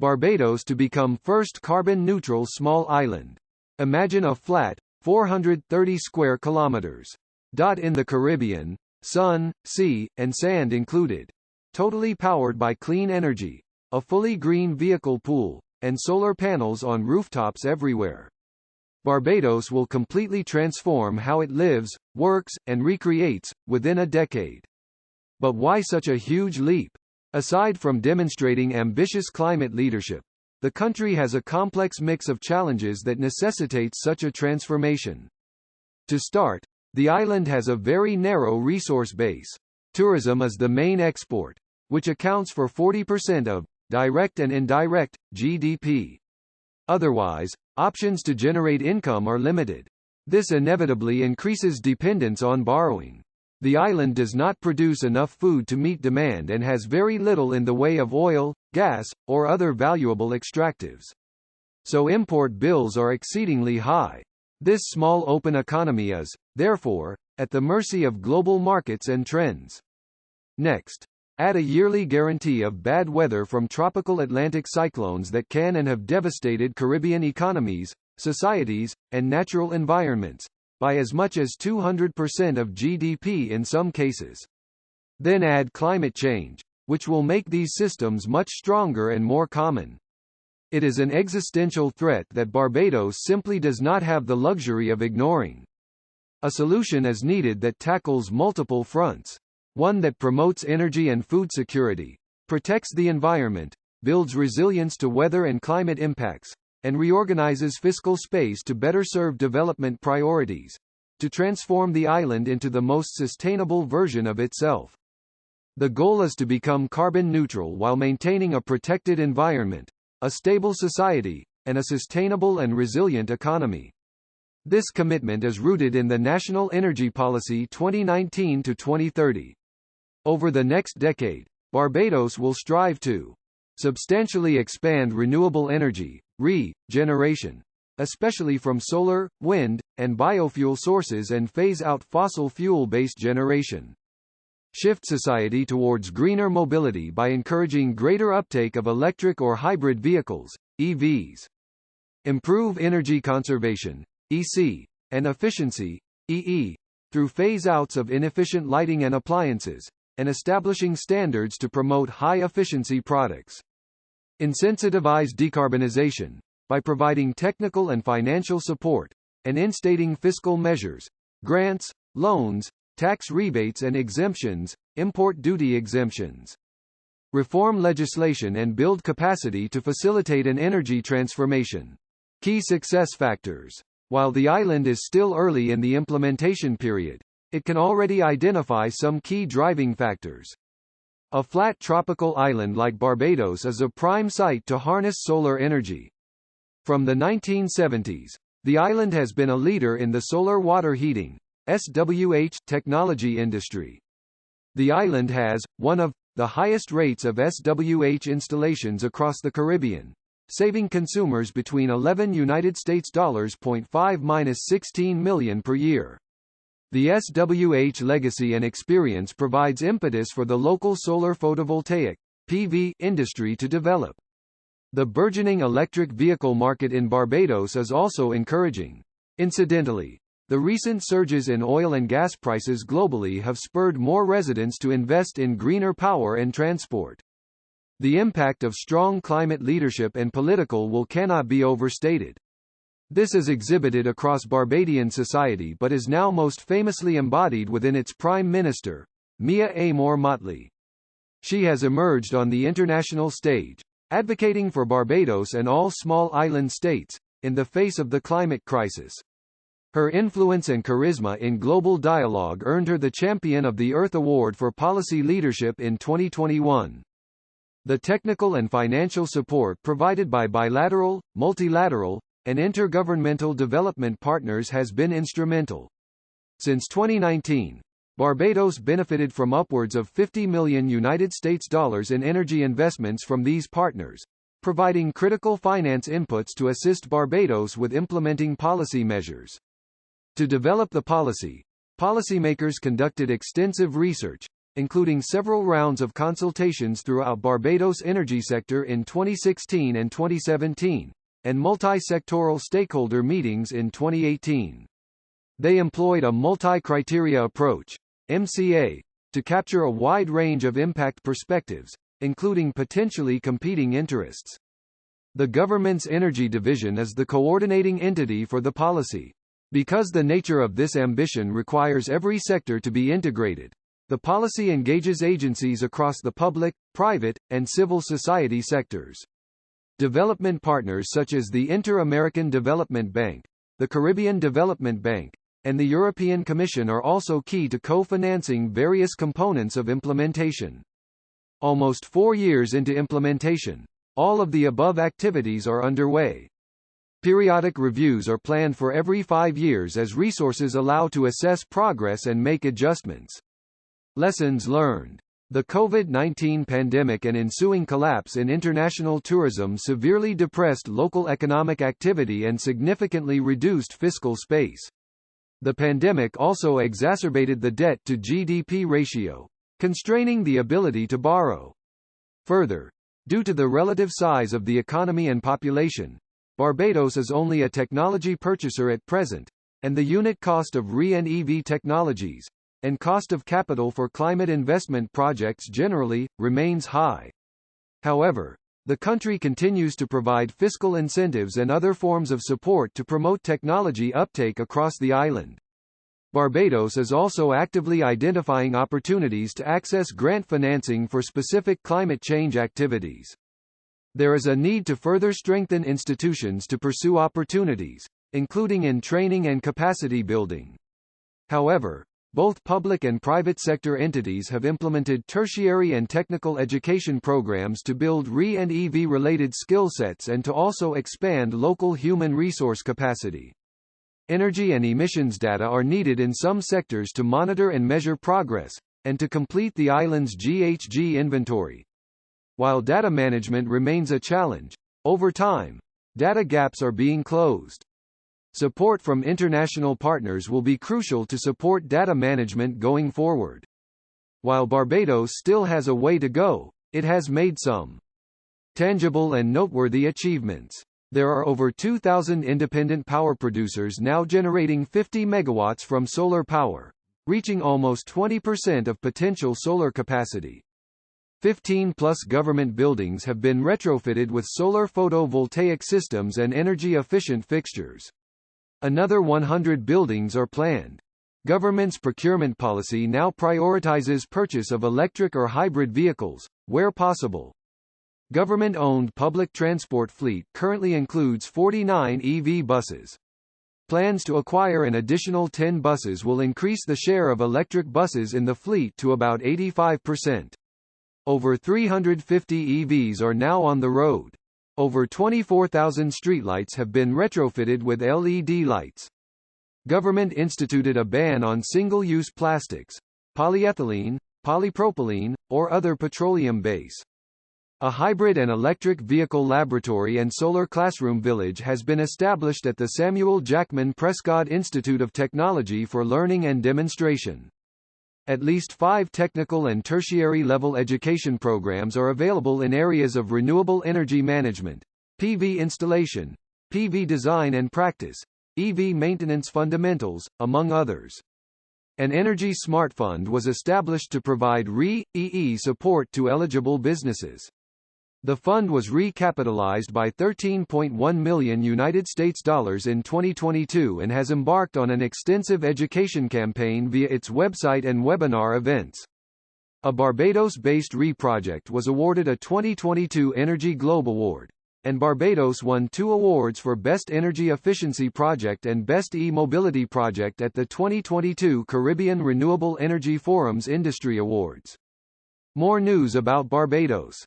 Barbados to become first carbon-neutral small island. Imagine a flat, 430 square kilometers. In the Caribbean, sun, sea, and sand included. Totally powered by clean energy, a fully green vehicle pool, and solar panels on rooftops everywhere. Barbados will completely transform how it lives, works, and recreates, within a decade. But why such a huge leap? Aside from demonstrating ambitious climate leadership, the country has a complex mix of challenges that necessitates such a transformation. To start, the island has a very narrow resource base. Tourism is the main export, which accounts for 40% of direct and indirect GDP. Otherwise, options to generate income are limited. This inevitably increases dependence on borrowing. The island does not produce enough food to meet demand and has very little in the way of oil, gas, or other valuable extractives. So import bills are exceedingly high. This small open economy is, therefore, at the mercy of global markets and trends. Next, add a yearly guarantee of bad weather from tropical Atlantic cyclones that can and have devastated Caribbean economies, societies, and natural environments, by as much as 200% of GDP in some cases. Then add climate change, which will make these systems much stronger and more common. It is an existential threat that Barbados simply does not have the luxury of ignoring. A solution is needed that tackles multiple fronts. One that promotes energy and food security, protects the environment, builds resilience to weather and climate impacts, and reorganizes fiscal space to better serve development priorities, to transform the island into the most sustainable version of itself. The goal is to become carbon neutral while maintaining a protected environment, a stable society, and a sustainable and resilient economy. This commitment is rooted in the National Energy Policy 2019 to 2030. Over the next decade, Barbados will strive to substantially expand renewable energy, generation, especially from solar, wind, and biofuel sources, and phase out fossil fuel-based generation. Shift society towards greener mobility by encouraging greater uptake of electric or hybrid vehicles, EVs. Improve energy conservation, EC, and efficiency, EE, through phase-outs of inefficient lighting and appliances, and establishing standards to promote high-efficiency products. Incentivize decarbonization, by providing technical and financial support, and instating fiscal measures, grants, loans, tax rebates and exemptions, import duty exemptions. Reform legislation and build capacity to facilitate an energy transformation. Key success factors. While the island is still early in the implementation period, it can already identify some key driving factors. A flat tropical island like Barbados is a prime site to harness solar energy. From the 1970s, the island has been a leader in the solar water heating (SWH) technology industry. The island has one of the highest rates of SWH installations across the Caribbean, saving consumers between $11.5–16 million per year. The SWH legacy and experience provides impetus for the local solar photovoltaic (PV) industry to develop. The burgeoning electric vehicle market in Barbados is also encouraging. Incidentally, the recent surges in oil and gas prices globally have spurred more residents to invest in greener power and transport. The impact of strong climate leadership and political will cannot be overstated. This is exhibited across Barbadian society but is now most famously embodied within its Prime Minister, Mia Amor Motley. She has emerged on the international stage, advocating for Barbados and all small island states, in the face of the climate crisis. Her influence and charisma in global dialogue earned her the Champion of the Earth Award for Policy Leadership in 2021. The technical and financial support provided by bilateral, multilateral, and intergovernmental development partners has been instrumental. Since 2019, Barbados benefited from upwards of $50 million in energy investments from these partners, providing critical finance inputs to assist Barbados with implementing policy measures. To develop the policy, policymakers conducted extensive research, including several rounds of consultations throughout Barbados' energy sector in 2016 and 2017, and multi-sectoral stakeholder meetings in 2018. They employed a multi-criteria approach, MCA, to capture a wide range of impact perspectives, including potentially competing interests. The government's energy division is the coordinating entity for the policy. Because the nature of this ambition requires every sector to be integrated, the policy engages agencies across the public, private, and civil society sectors. Development partners such as the Inter-American Development Bank, the Caribbean Development Bank, and the European Commission are also key to co-financing various components of implementation. Almost 4 years into implementation, all of the above activities are underway. Periodic reviews are planned for every 5 years as resources allow to assess progress and make adjustments. Lessons learned. The COVID-19 pandemic and ensuing collapse in international tourism severely depressed local economic activity and significantly reduced fiscal space. The pandemic also exacerbated the debt-to-GDP ratio, constraining the ability to borrow. Further, due to the relative size of the economy and population, Barbados is only a technology purchaser at present, and the unit cost of RE and EV technologies, and cost of capital for climate investment projects generally, remains high. However, the country continues to provide fiscal incentives and other forms of support to promote technology uptake across the island. Barbados is also actively identifying opportunities to access grant financing for specific climate change activities. There is a need to further strengthen institutions to pursue opportunities, including in training and capacity building. However, both public and private sector entities have implemented tertiary and technical education programs to build RE and EV-related skill sets and to also expand local human resource capacity. Energy and emissions data are needed in some sectors to monitor and measure progress, and to complete the island's GHG inventory. While data management remains a challenge, over time, data gaps are being closed. Support from international partners will be crucial to support data management going forward. While Barbados still has a way to go, it has made some tangible and noteworthy achievements. There are over 2,000 independent power producers now generating 50 megawatts from solar power, reaching almost 20% of potential solar capacity. 15-plus government buildings have been retrofitted with solar photovoltaic systems and energy-efficient fixtures. Another 100 buildings are planned. Government's procurement policy now prioritizes purchase of electric or hybrid vehicles, where possible. Government-owned public transport fleet currently includes 49 EV buses. Plans to acquire an additional 10 buses will increase the share of electric buses in the fleet to about 85%. Over 350 EVs are now on the road. Over 24,000 streetlights have been retrofitted with LED lights. Government instituted a ban on single-use plastics, polyethylene, polypropylene, or other petroleum base. A hybrid and electric vehicle laboratory and solar classroom village has been established at the Samuel Jackman Prescott Institute of Technology for Learning and Demonstration. At least 5 technical and tertiary-level education programs are available in areas of renewable energy management, PV installation, PV design and practice, EV maintenance fundamentals, among others. An Energy Smart Fund was established to provide RE/EE support to eligible businesses. The fund was recapitalized by $13.1 million in 2022 and has embarked on an extensive education campaign via its website and webinar events. A Barbados-based RE project was awarded a 2022 Energy Globe Award, and Barbados won 2 awards for Best Energy Efficiency Project and Best E-Mobility Project at the 2022 Caribbean Renewable Energy Forum's Industry Awards. More news about Barbados.